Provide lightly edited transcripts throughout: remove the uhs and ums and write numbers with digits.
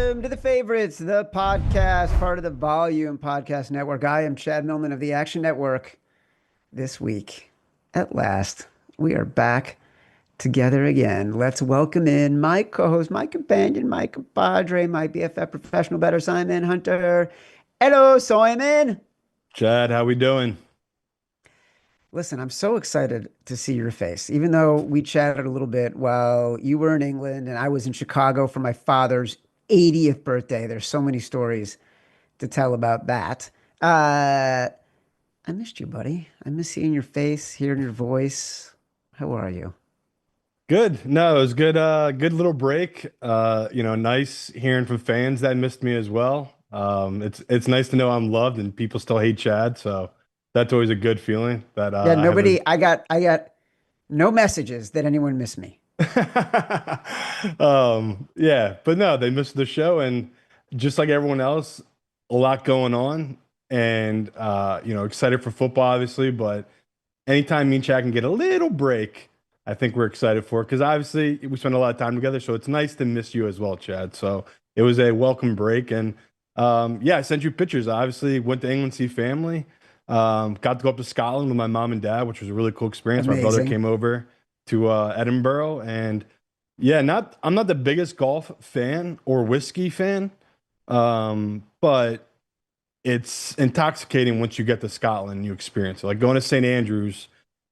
Welcome to the favorites, the podcast, part of the Volume Podcast Network. I am Chad Millman of the Action Network. This week, at last, we are back together again. Let's welcome in my co-host, my companion, my compadre, my BFF professional better, Simon Hunter. Hello, Simon. Chad, how we doing? Listen, I'm so excited to see your face, even though we chatted a little bit while you were in England and I was in Chicago for my father's 80th birthday. There's so many stories to tell about that. I missed you, buddy. I miss seeing your face, hearing your voice. How are you? Good. No, it was good. Good little break. Nice hearing from fans that missed me as well. It's nice to know I'm loved and people still hate Chad, so that's always a good feeling that Yeah, I have a. I got no messages that anyone missed me. Yeah, but no, they missed the show, and just like everyone else, a lot going on, and excited for football, obviously, but anytime me and Chad can get a little break, I think we're excited for it because obviously we spend a lot of time together. So it's nice to miss you as well, Chad. So it was a welcome break. And yeah, I sent you pictures. I obviously went to England to see family. Got to go up to Scotland with my mom and dad, which was a really cool experience. My brother Amazing. came over to Edinburgh. And yeah, I'm not the biggest golf fan or whiskey fan, but it's intoxicating once you get to Scotland and you experience it. Like going to St. Andrews,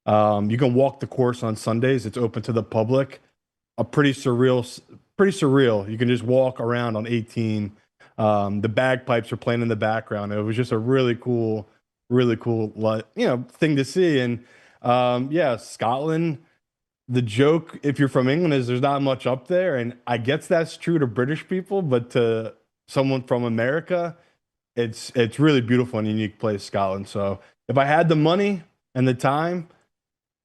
you can walk the course on Sundays. It's open to the public. A pretty surreal. You can just walk around on 18. The bagpipes are playing in the background. It was just a really cool, thing to see. And yeah, Scotland. The joke, if you're from England, is there's not much up there, and I guess that's true to British people, but to someone from America it's really beautiful and unique place, Scotland. So if I had the money and the time,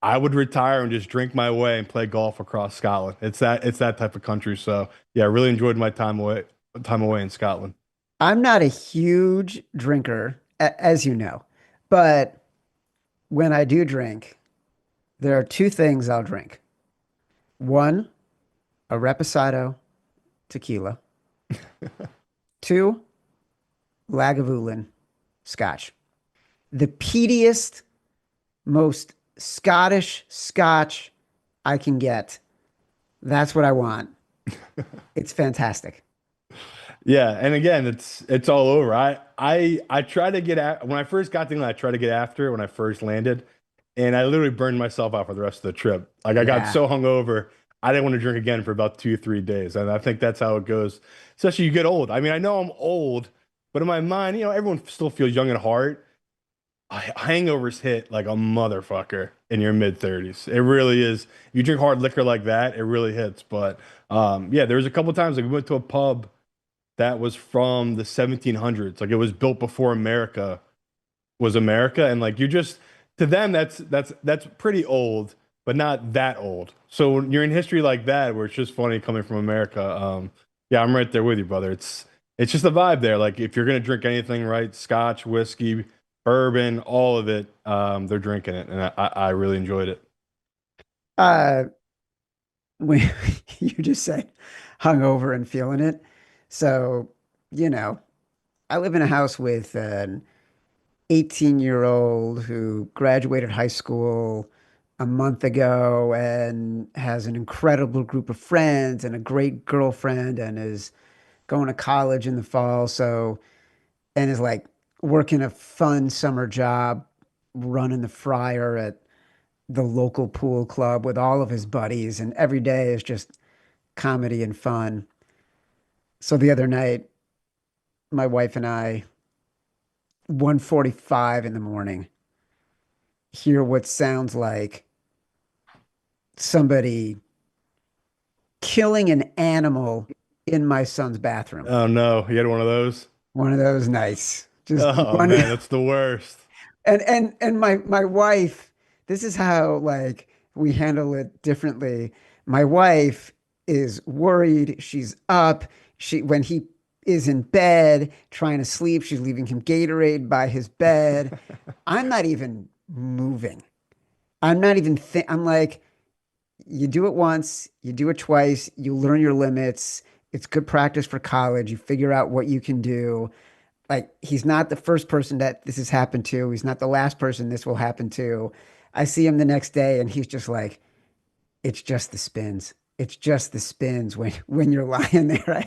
I would retire and just drink my way and play golf across Scotland. It's that type of country. So yeah, I really enjoyed my time away in Scotland. I'm not a huge drinker, as you know, but when I do drink, there are two things I'll drink. One, a Reposado tequila. Two, Lagavulin scotch. The peatiest, most Scottish scotch I can get. That's what I want. It's fantastic. Yeah, and again, it's all over. I try to get at when I first got to England, I tried to get after it when I first landed, and I literally burned myself out for the rest of the trip. Like I got Yeah. so hungover, I didn't want to drink again for about 2, 3 days, and I think that's how it goes. Especially you get old. I mean, I know I'm old, but in my mind, everyone still feels young at heart. Hangovers hit like a motherfucker in your mid 30s. It really is. If you drink hard liquor like that, it really hits. But yeah, there was a couple times like we went to a pub that was from the 1700s. Like it was built before America was America, and like you just to them that's pretty old, but not that old. So when you're in history like that, where it's just funny coming from America. Yeah, I'm right there with you, brother. It's just the vibe there. Like if you're gonna drink anything, right? Scotch, whiskey, bourbon, all of it, they're drinking it, and I really enjoyed it. Uh, when you just say hungover and feeling it. So, you know, I live in a house with an 18-year-old who graduated high school a month ago and has an incredible group of friends and a great girlfriend and is going to college in the fall. So, and is like working a fun summer job running the fryer at the local pool club with all of his buddies. And every day is just comedy and fun. So the other night, my wife and I, 1:45 in the morning, hear what sounds like somebody killing an animal in my son's bathroom. Oh no, you had one of those? One of those nights. Just Oh one. man, that's the worst. And my wife, this is how like we handle it differently. My wife is worried. She's up. She when he is in bed trying to sleep, she's leaving him Gatorade by his bed. I'm not even moving. I'm like, you do it once, you do it twice, you learn your limits, It's good practice for college. You figure out what you can do. Like he's not the first person that this has happened to. He's not the last person this will happen to. I see him the next day and he's just like, it's just the spins. It's just the spins when you're lying there.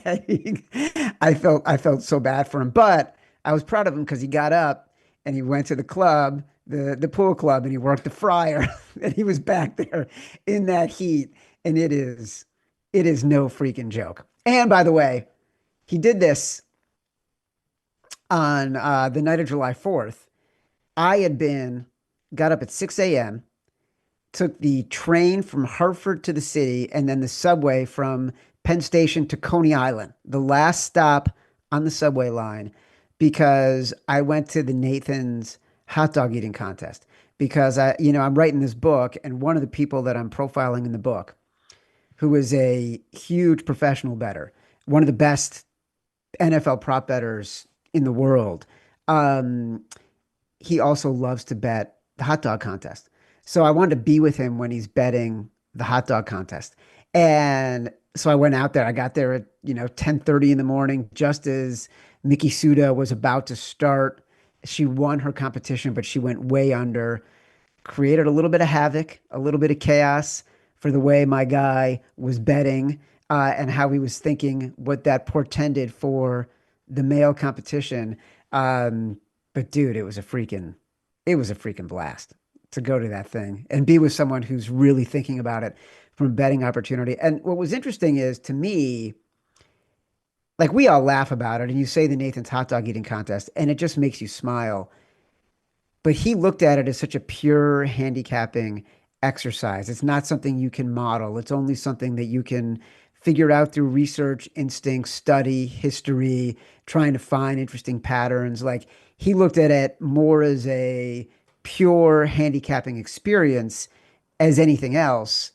I felt so bad for him, but I was proud of him because he got up and he went to the club, the pool club, and he worked the fryer, and he was back there in that heat. And it is no freaking joke. And by the way, he did this on the night of July 4th. I had got up at 6 a.m., took the train from Hartford to the city, and then the subway from Penn Station to Coney Island, the last stop on the subway line, because I went to the Nathan's hot dog eating contest. Because I'm writing this book, and one of the people that I'm profiling in the book, who is a huge professional bettor, one of the best NFL prop bettors in the world, um, he also loves to bet the hot dog contest. So I wanted to be with him when he's betting the hot dog contest. And so I went out there. I got there at, 10:30 in the morning, just as Mickey Suda was about to start. She won her competition, but she went way under, created a little bit of havoc, a little bit of chaos for the way my guy was betting, and how he was thinking, what that portended for the male competition. But dude, it was a freaking blast to go to that thing and be with someone who's really thinking about it from a betting opportunity. And what was interesting is to me, like we all laugh about it, and you say the Nathan's hot dog eating contest, and it just makes you smile. But he looked at it as such a pure handicapping exercise. It's not something you can model. It's only something that you can figure out through research, instinct, study, history, trying to find interesting patterns. Like he looked at it more as a pure handicapping experience as anything else.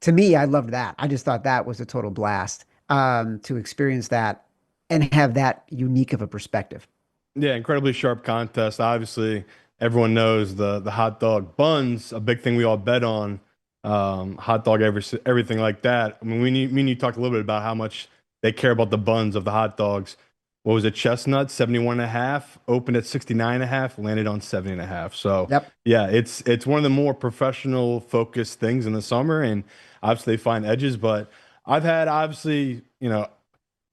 To me, I loved that. I just thought that was a total blast, to experience that and have that unique of a perspective. Yeah, incredibly sharp contest. Obviously, everyone knows the hot dog buns, a big thing we all bet on. Hot dog, everything like that. I mean, me and you talked a little bit about how much they care about the buns of the hot dogs. What was it? Chestnut, 71 and a half, opened at 69 and a half, landed on 70 and a half. So Yep. yeah, it's one of the more professional focused things in the summer, and obviously they find edges. But I've had obviously,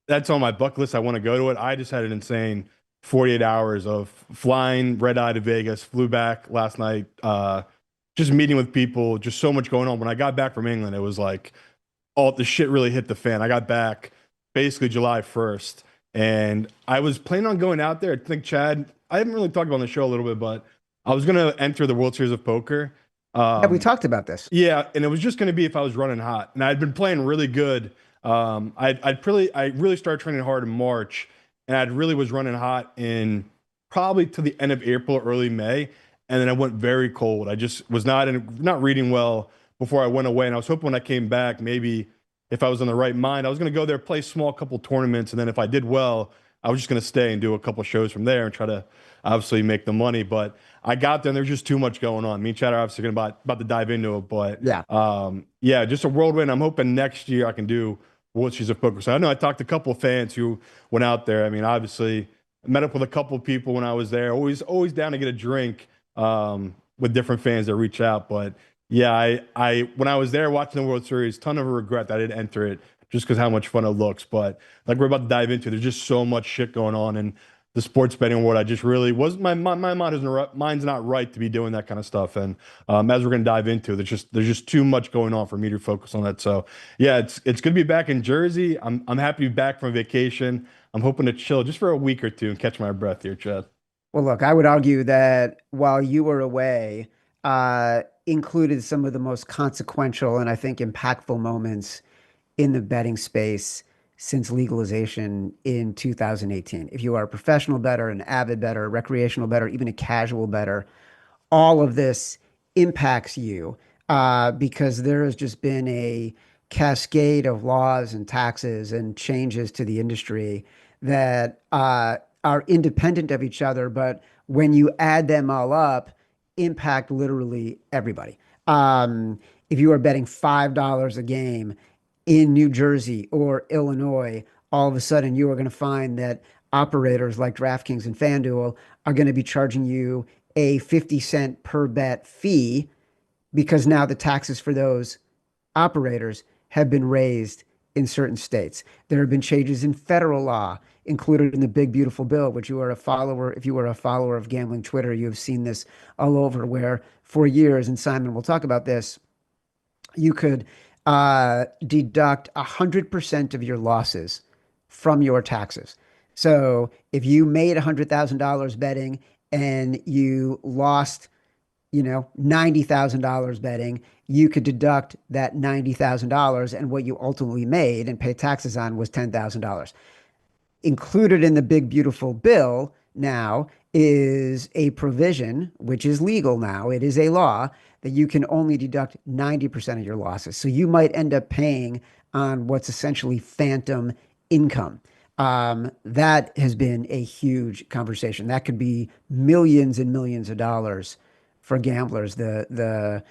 that's on my bucket list. I want to go to it. I just had an insane 48 hours of flying red eye to Vegas, flew back last night, just meeting with people, just so much going on. When I got back from England, it was like all the shit really hit the fan. I got back basically July 1st, and I was planning on going out there. I think Chad, I haven't really talked about on the show a little bit, but I was going to enter the World Series of Poker. Yeah, we Um, talked about this. yeah, and it was just going to be if I was running hot, and I'd been playing really good. I really started training hard in March, and I really was running hot in probably to the end of April, early May, and then I went very cold. I just was not reading well before I went away, and I was hoping when I came back, maybe if I was in the right mind, I was going to go there, play small couple tournaments, and then if I did well, I was just going to stay and do a couple shows from there and try to obviously make the money. But I got there and there's just too much going on. Me and Chad are obviously going about to dive into it, but Yeah. yeah, just a whirlwind. I'm hoping next year I can do World Series of Poker. So I know I talked to a couple of fans who went out there. I mean, obviously, I met up with a couple of people when I was there. Always down to get a drink with different fans that reach out. But yeah, I when I was there watching the World Series, ton of regret that I didn't enter it just because how much fun it looks. But like we're about to dive into, there's just so much shit going on, and the sports betting world, I just really was my mind's not right to be doing that kind of stuff. And as we're gonna dive into, there's just too much going on for me to focus on that. So yeah, it's good to be back in Jersey. I'm happy to be back from vacation. I'm hoping to chill just for a week or two and catch my breath here, Chad. Well, look, I would argue that while you were away, included some of the most consequential and I think impactful moments in the betting space since legalization in 2018. If you are a professional bettor, an avid bettor, a recreational bettor, even a casual bettor, all of this impacts you, because there has just been a cascade of laws and taxes and changes to the industry that are independent of each other, but when you add them all up, impact literally everybody. If you are betting $5 a game, in New Jersey or Illinois, all of a sudden you are going to find that operators like DraftKings and FanDuel are going to be charging you a 50 cent per bet fee because now the taxes for those operators have been raised in certain states. There have been changes in federal law included in the big beautiful bill, which you are a follower, if you are a follower of gambling Twitter, you have seen this all over, where for years, and Simon will talk about this, you could deduct 100% of your losses from your taxes. So if you made $100,000 betting and you lost, $90,000 betting, you could deduct that $90,000, and what you ultimately made and pay taxes on was $10,000. Included in the big beautiful bill now is a provision, which is legal now, it is a law, that you can only deduct 90% of your losses. So you might end up paying on what's essentially phantom income. That has been a huge conversation. That could be millions and millions of dollars for gamblers. The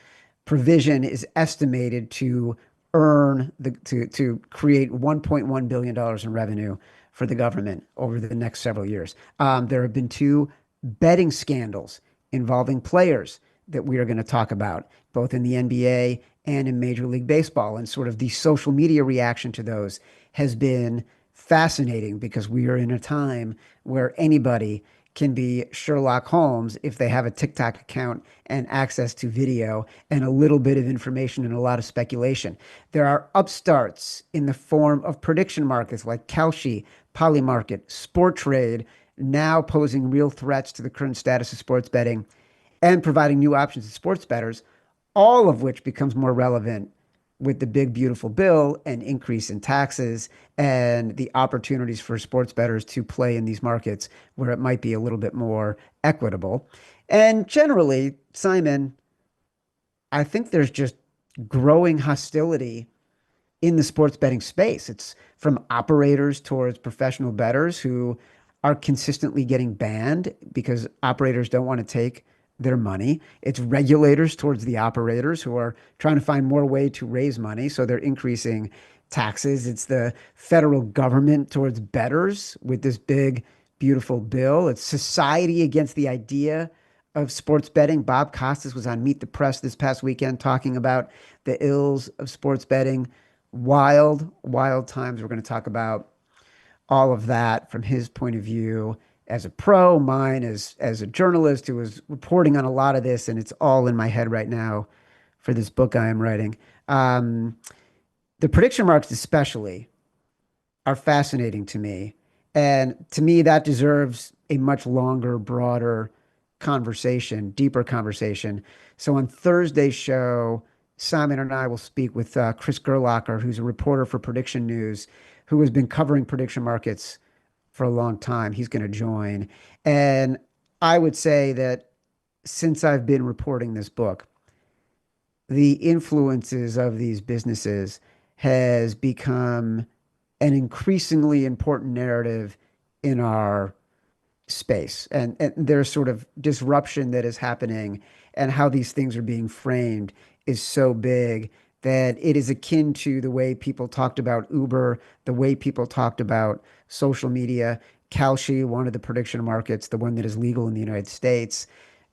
provision is estimated to to create $1.1 billion in revenue for the government over the next several years. There have been two betting scandals involving players that we are going to talk about, both in the NBA and in Major League Baseball. And sort of the social media reaction to those has been fascinating because we are in a time where anybody can be Sherlock Holmes if they have a TikTok account and access to video and a little bit of information and a lot of speculation. There are upstarts in the form of prediction markets like Kalshi, Polymarket, Sport Trade, now posing real threats to the current status of sports betting and providing new options to sports bettors, all of which becomes more relevant with the big, beautiful bill and increase in taxes and the opportunities for sports bettors to play in these markets where it might be a little bit more equitable. And generally, Simon, I think there's just growing hostility in the sports betting space. It's from operators towards professional bettors who are consistently getting banned because operators don't want to take their money. It's regulators towards the operators who are trying to find more way to raise money, so they're increasing taxes. It's the federal government towards bettors with this big, beautiful bill. It's society against the idea of sports betting. Bob Costas was on Meet the Press this past weekend talking about the ills of sports betting. Wild, wild times. We're going to talk about all of that from his point of view as a pro, mine as a journalist who was reporting on a lot of this, and it's all in my head right now for this book I am writing. Um, the prediction marks, especially, are fascinating to me, and to me, that deserves a much longer, broader conversation, deeper conversation. So on Thursday's show, Simon and I will speak with Chris Gerlacher, who's a reporter for Prediction News, who has been covering prediction markets for a long time. He's going to join. And I would say that since I've been reporting this book, the influences of these businesses has become an increasingly important narrative in our space. And there's sort of disruption that is happening, and how these things are being framed is so big that it is akin to the way people talked about Uber, the way people talked about social media. Kalshi, one of the prediction markets, the one that is legal in the United States,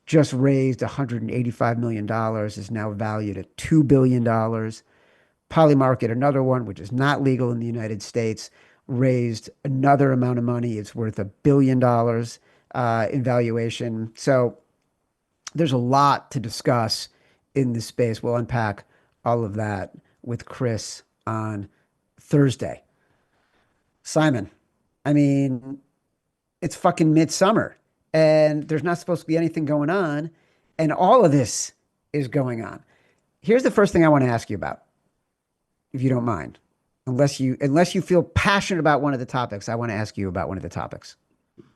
just raised $185 million, is now valued at $2 billion. Polymarket, another one, which is not legal in the United States, raised another amount of money. It's worth $1 billion in valuation. So there's a lot to discuss in this space. We'll unpack all of that with Chris on Thursday. Simon, I mean, it's fucking midsummer and there's not supposed to be anything going on, and all of this is going on. Here's the first thing I want to ask you about, if you don't mind. Unless you feel passionate about one of the topics, I want to ask you about one of the topics.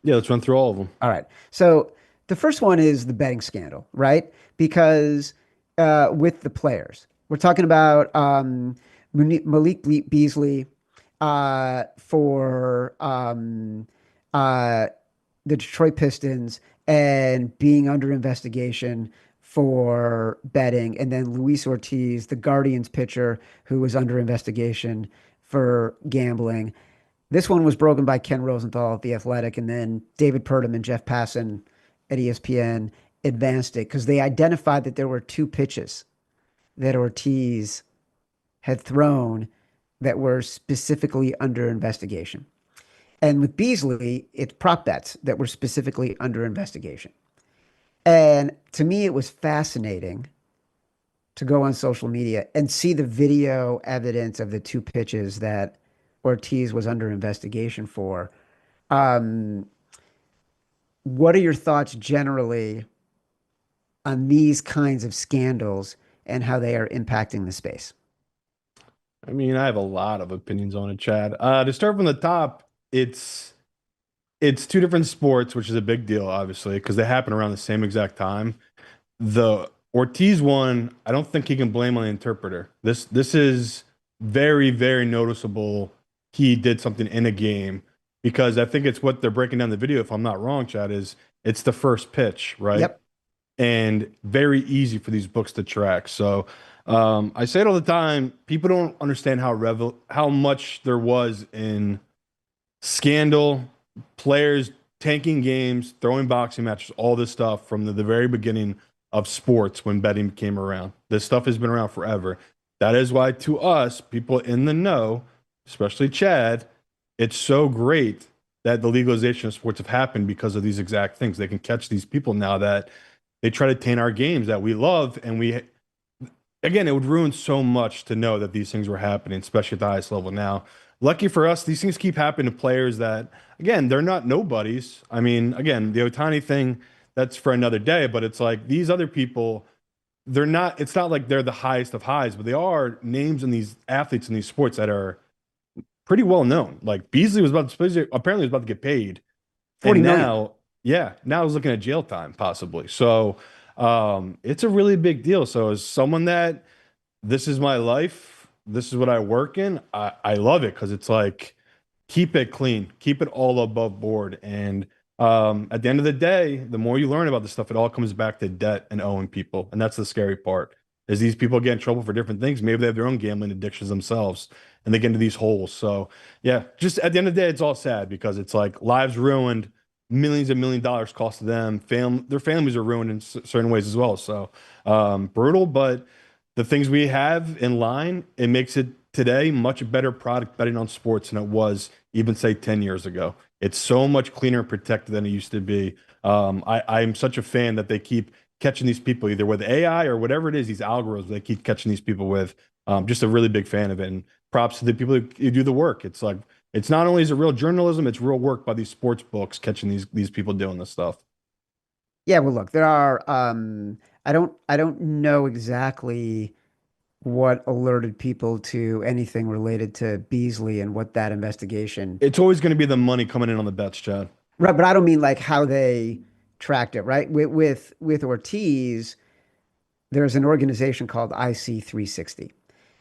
Yeah, let's run through all of them. All right. So the first one is the betting scandal, right? Because with the players, we're talking about Malik Beasley for uh, the Detroit Pistons and being under investigation for betting, and then Luis Ortiz, the Guardians pitcher, who was under investigation for gambling. This one was broken by Ken Rosenthal at The Athletic, and then David Purdom and Jeff Passan at ESPN advanced it because they identified that there were two pitches that Ortiz had thrown that were specifically under investigation. And with Beasley, it's prop bets that were specifically under investigation. And to me, it was fascinating to go on social media and see the video evidence of the two pitches that Ortiz was under investigation for. Um, what are your thoughts generally on these kinds of scandals and how they are impacting the space? I mean, I have a lot of opinions on it, Chad. To start from the top, it's two different sports, which is a big deal, obviously, because they happen around the same exact time. The Ortiz one, I don't think he can blame on the interpreter. This is very, very noticeable. He did something in a game because I think it's what they're breaking down the video, if I'm not wrong, Chad, is it's the first pitch, right? Yep. And very easy for these books to track. So I say it all the time. People don't understand how much there was in scandal, players tanking games, throwing boxing matches, all this stuff from the very beginning of sports when betting came around. This stuff has been around forever. That is why, to us, people in the know, especially Chad, it's so great that the legalization of sports have happened because of these exact things. They can catch these people now that they try to taint our games that we love. And again, it would ruin so much to know that these things were happening, especially at the highest level now. Lucky for us, these things keep happening to players that, again, they're not nobodies. I mean, again, the Otani thing, that's for another day, but it's like these other people, they're not, it's not like they're the highest of highs, but they are names in these athletes in these sports that are pretty well known. Like Beasley apparently was about to get paid. 40 And million. now, yeah, now he's looking at jail time possibly. So it's a really big deal. So as someone that this is my life, this is what I work in, I love it because it's like keep it clean, keep it all above board. And at the end of the day, the more you learn about this stuff, it all comes back to debt and owing people. And that's the scary part. Is these people get in trouble for different things. Maybe they have their own gambling addictions themselves and they get into these holes. So yeah, just at the end of the day, it's all sad because it's like lives ruined, millions and million dollars cost to them. Their families are ruined in certain ways as well. So brutal, but the things we have in line, it makes it today much better product betting on sports than it was even say 10 years ago. It's so much cleaner and protected than it used to be. I'm such a fan that they keep catching these people either with AI or whatever it is, these algorithms they keep catching these people with. Just a really big fan of it. And props to the people who do the work. It's like it's not only is it real journalism, it's real work by these sports books catching these people doing this stuff. Yeah, well, look, there are I don't know exactly what alerted people to anything related to Beasley and what that investigation. It's always going to be the money coming in on the bets, Chad. Right, but I don't mean like how they tracked it, right? With Ortiz, there's an organization called IC360,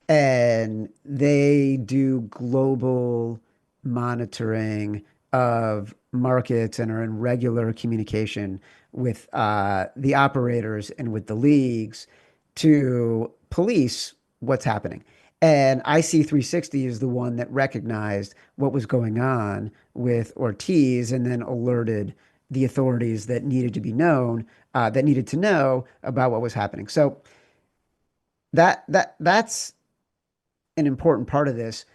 and they do global monitoring of markets and are in regular communication with the operators and with the leagues to police what's happening. And IC360 is the one that recognized what was going on with Ortiz and then alerted the authorities that needed to be known, that needed to know about what was happening. So that's an important part of this.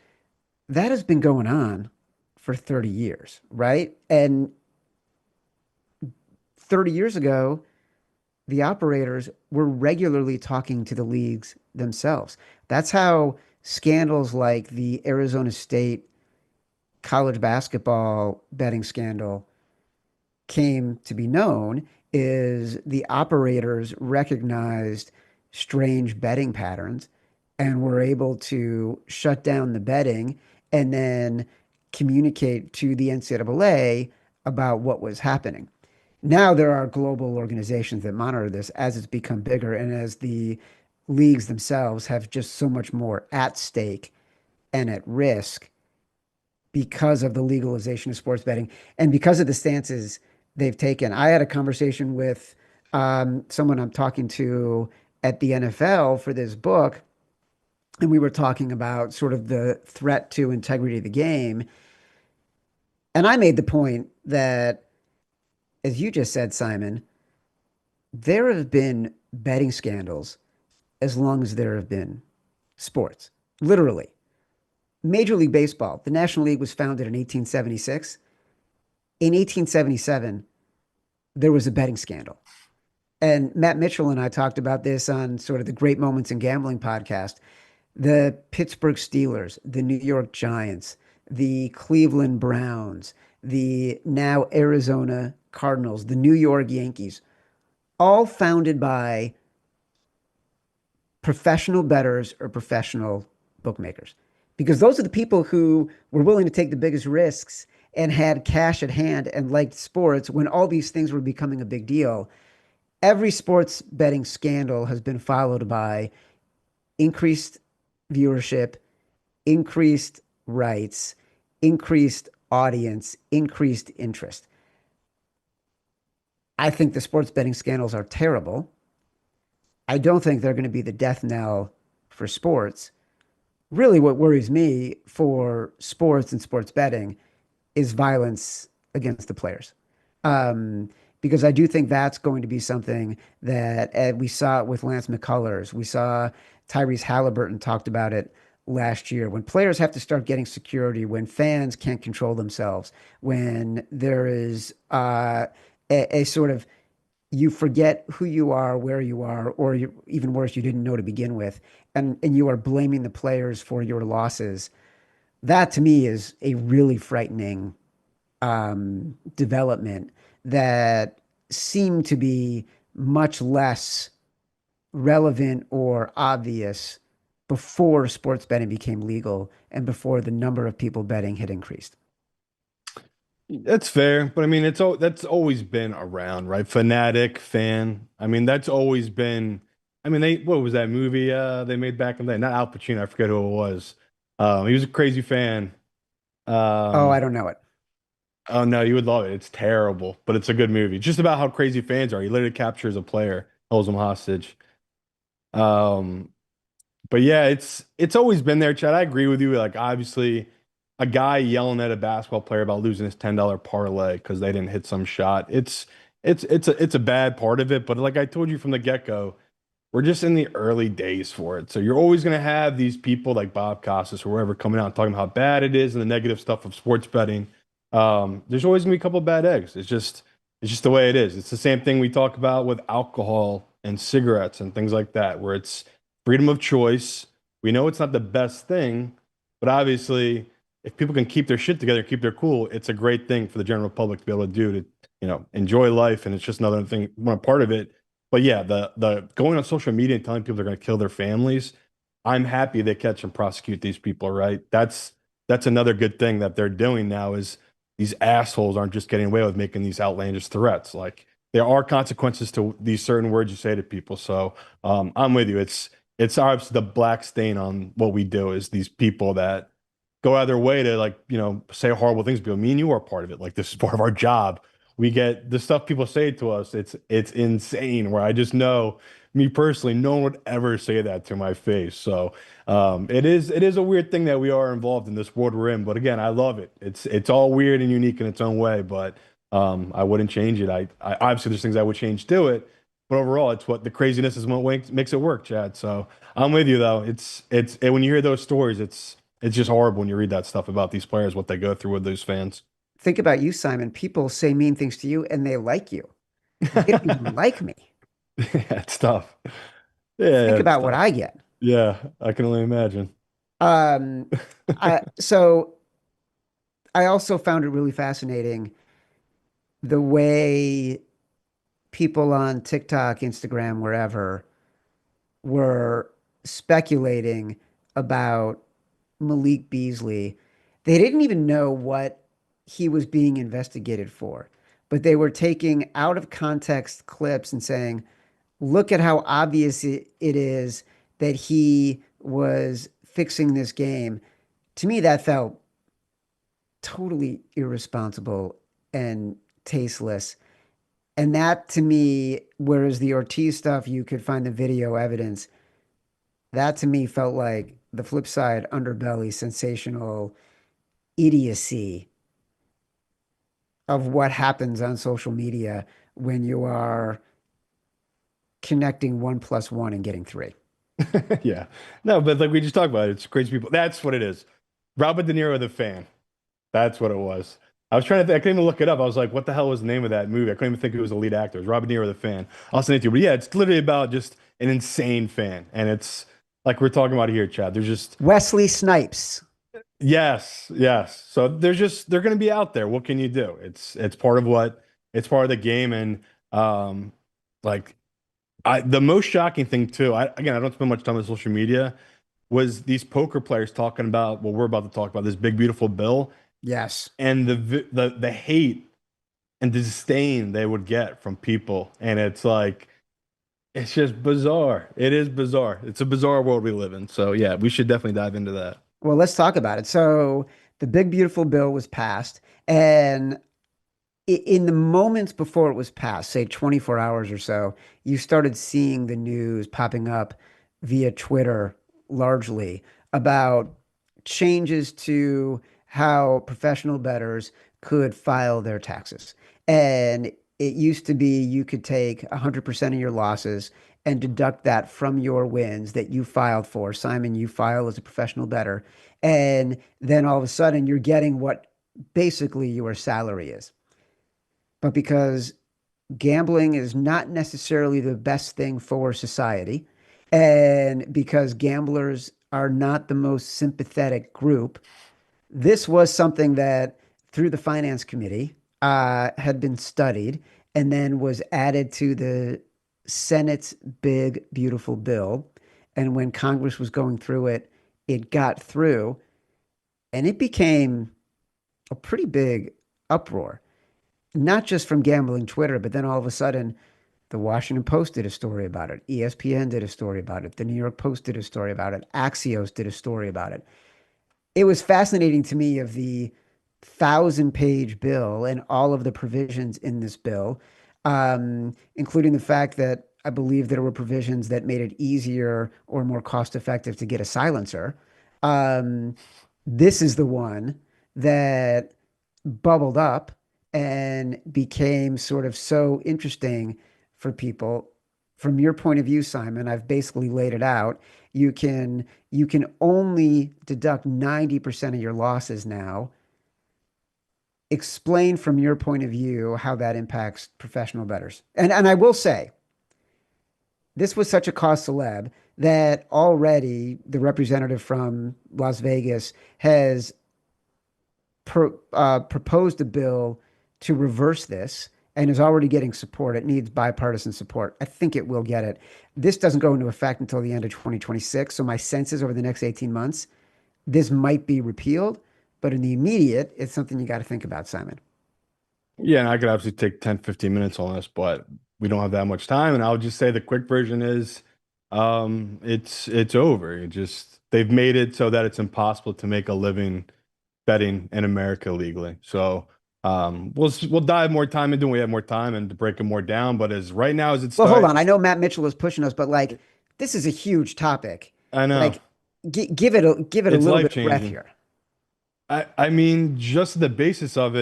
That has been going on for 30 years, right? And 30 years ago, the operators were regularly talking to the leagues themselves. That's how scandals like the Arizona State college basketball betting scandal came to be known is the operators recognized strange betting patterns and were able to shut down the betting and then communicate to the NCAA about what was happening. Now there are global organizations that monitor this as it's become bigger and as the leagues themselves have just so much more at stake and at risk because of the legalization of sports betting and because of the stances they've taken. I had a conversation with someone I'm talking to at the NFL for this book, and we were talking about sort of the threat to integrity of the game. And I made the point that, as you just said, Simon, there have been betting scandals as long as there have been sports. Literally. Major League Baseball, the National League was founded in 1876. In 1877, there was a betting scandal. And Matt Mitchell and I talked about this on sort of the Great Moments in Gambling podcast. The Pittsburgh Steelers, the New York Giants, the Cleveland Browns, the now Arizona Cardinals, the New York Yankees, all founded by professional bettors or professional bookmakers. Because those are the people who were willing to take the biggest risks and had cash at hand and liked sports when all these things were becoming a big deal. Every sports betting scandal has been followed by increased viewership, increased rights, increased audience, increased interest. I think the sports betting scandals are terrible. I don't think they're going to be the death knell for sports. Really, what worries me for sports and sports betting is violence against the players. Um, because I do think that's going to be something that we saw it with Lance McCullers. We saw Tyrese Halliburton talked about it last year. When players have to start getting security, when fans can't control themselves, when there is a sort of you forget who you are, where you are, or you, even worse, you didn't know to begin with, and you are blaming the players for your losses. That to me is a really frightening development that seemed to be much less relevant or obvious before sports betting became legal and before the number of people betting had increased. That's fair, but I mean, that's always been around, right? Fanatic fan. I mean, that's always been. I mean, they what was that movie they made back in the day? Not Al Pacino, I forget who it was. He was a crazy fan. Oh, I Um, don't know it. oh no, you would love it. It's terrible, but it's a good movie. Just about how crazy fans are. He literally captures a player, holds him hostage. Um, But yeah, it's always been there, Chad. I agree with you. Like obviously, a guy yelling at a basketball player about losing his $10 parlay because they didn't hit some shot. It's a bad part of it. But like I told you from the get-go, we're just in the early days for it. So you're always gonna have these people like Bob Costas or whoever coming out and talking about how bad it is and the negative stuff of sports betting. There's always gonna be a couple of bad eggs. It's just the way it is. It's the same thing we talk about with alcohol and cigarettes and things like that, where it's freedom of choice. We know it's not the best thing, but obviously, if people can keep their shit together, keep their cool, it's a great thing for the general public to be able to do to, enjoy life. And it's just another thing, one part of it. But yeah, the going on social media and telling people they're going to kill their families, I'm happy they catch and prosecute these people, right? That's another good thing that they're doing now is these assholes aren't just getting away with making these outlandish threats. Like there are consequences to these certain words you say to people. So I'm with you. It's obviously the black stain on what we do is these people that go out of their way to like, say horrible things to people. Me and you are part of it. Like this is part of our job. We get the stuff people say to us. It's insane where I just know me personally, no one would ever say that to my face. So it is a weird thing that we are involved in this world we're in. But again, I love it. It's all weird and unique in its own way, but I wouldn't change it. I obviously there's things I would change to it, but overall, it's what the craziness is what makes it work, Chad. So I'm with you though. When you hear those stories, it's just horrible when you read that stuff about these players, what they go through with those fans. Think about you, Simon. People say mean things to you and they like you. They don't even like me. Yeah, it's tough. Yeah, Think it's about what tough. I get. Yeah, I can only imagine. Um, so I also found it really fascinating the way people on TikTok, Instagram, wherever were speculating about Malik Beasley. They didn't even know what he was being investigated for, but they were taking out of context clips and saying, look at how obvious it is that he was fixing this game. To me, that felt totally irresponsible and tasteless. And that to me, whereas the Ortiz stuff, you could find the video evidence, that to me felt like the flip side, underbelly, sensational idiocy of what happens on social media when you are connecting one plus one and getting three. Yeah. No, but like we just talked about, it's crazy people. That's what it is. Robert De Niro, the fan. That's what it was. I was trying to think, I couldn't even look it up. I was like, what the hell was the name of that movie? I couldn't even think it was the lead actor. It was Robert De Niro, the fan. I'll send it to you. But yeah, it's literally about just an insane fan. And it's like we're talking about here, Chad. There's just, Wesley Snipes. yes, yes. So they're going to be out there. What can you do? It's part of it's part of the game. And like, the most shocking thing too, again, I don't spend much time on social media, was these poker players talking about what we're about to talk about, this big, beautiful bill Yes. and the hate and disdain they would get from people. And it's like, it's just bizarre. It is bizarre. It's a bizarre world we live in. So yeah, we should definitely dive into that. Well, let's talk about it. So the big beautiful bill was passed, and in the moments before it was passed, say 24 hours or so, you started seeing the news popping up via Twitter largely about changes to how professional bettors could file their taxes. And it used to be you could take 100% of your losses and deduct that from your wins that you filed for. Simon, you file as a professional bettor. And then all of a sudden you're getting what basically your salary is. But because gambling is not necessarily the best thing for society, and because gamblers are not the most sympathetic group, this was something that through the finance committee had been studied and then was added to the Senate's big, beautiful bill. And when Congress was going through it, it got through and it became a pretty big uproar, not just from gambling Twitter, but then all of a sudden, the Washington Post did a story about it. ESPN did a story about it. The New York Post did a story about it. Axios did a story about it. It was fascinating to me of the 1,000-page bill and all of the provisions in this bill, including the fact that I believe there were provisions that made it easier or more cost effective to get a silencer. Um, this is the one that bubbled up and became sort of so interesting for people. From your point of view, Simon, I've basically laid it out. You can only deduct 90% of your losses now. Explain from your point of view how that impacts professional bettors. And I will say, this was such a cause celeb that already the representative from Las Vegas has proposed a bill to reverse this and is already getting support. It needs bipartisan support. I think it will get it. This doesn't go into effect until the end of 2026. So my sense is over the next 18 months, this might be repealed, but in the immediate, it's something you got to think about, Simon. Yeah, and I could absolutely take 10, 15 minutes on this, but we don't have that much time. And I'll just say the quick version is it's over. It just they've made it so that it's impossible to make a living betting in America legally. So we'll dive more time into it when we have more time and to break it more down. But as right now as it Well, hold on. I starts, know Matt Mitchell is pushing us, but like this is a huge topic. I know Like give it a it's little life bit of breath changing. here. I mean, just the basis of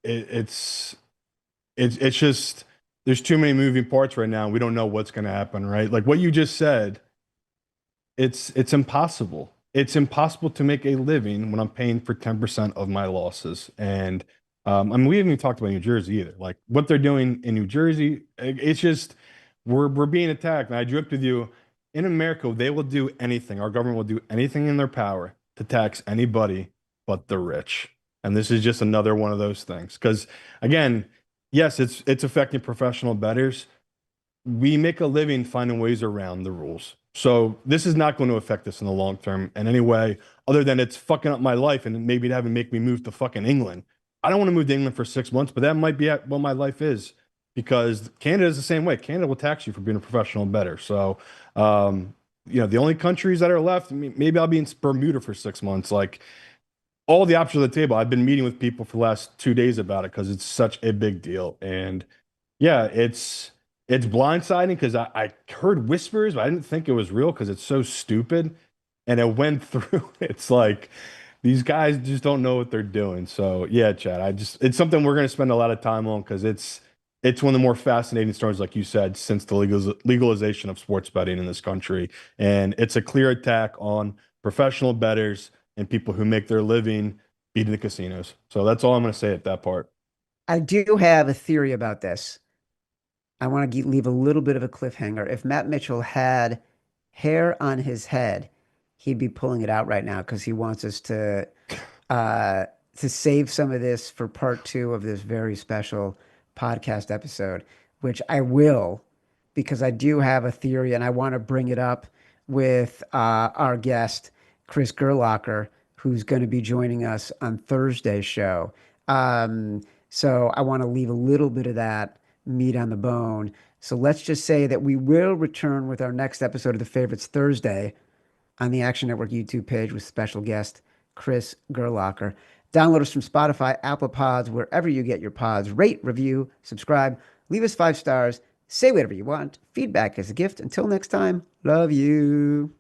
it's just there's too many moving parts right now. We don't know what's going to happen, right? Like what you just said, it's impossible. It's impossible to make a living when I'm paying for 10% of my losses. And I mean, we haven't even talked about New Jersey either. Like what they're doing in New Jersey, it's just we're being attacked. And I joked with you, in America, they will do anything. Our government will do anything in their power to tax anybody but the rich. And this is just another one of those things. Because again, yes, it's affecting professional bettors. We make a living finding ways around the rules. So this is not going to affect us in the long term in any way, other than it's fucking up my life and maybe having make me move to fucking England. I don't want to move to England for 6 months, but that might be what my life is because Canada is the same way. Canada will tax you for being a professional bettor. So, the only countries that are left, maybe I'll be in Bermuda for 6 months. Like all the options on the table. I've been meeting with people for the last 2 days about it because it's such a big deal. And Yeah, it's blindsiding because I heard whispers, but I didn't think it was real because it's so stupid. And it went through. It's like these guys just don't know what they're doing. So yeah, Chad, it's something we're gonna spend a lot of time on because it's one of the more fascinating stories, like you said, since the legalization of sports betting in this country. And it's a clear attack on professional bettors and people who make their living beating the casinos. So that's all I'm gonna say at that part. I do have a theory about this. I want to leave a little bit of a cliffhanger. If Matt Mitchell had hair on his head, he'd be pulling it out right now because he wants us uh, to save some of this for part two of this very special podcast episode, which I will, because I do have a theory and I want to bring it up with our guest, Chris Gerlacher, who's going to be joining us on Thursday's show. So I want to leave a little bit of that meat on the bone. So let's just say that we will return with our next episode of the Favorites Thursday on the Action Network YouTube page with special guest Chris Gerlacher. Download us from Spotify, Apple Pods, wherever you get your pods. Rate, review, subscribe, leave us 5 stars, say whatever you want. Feedback is a gift. Until next time, love you.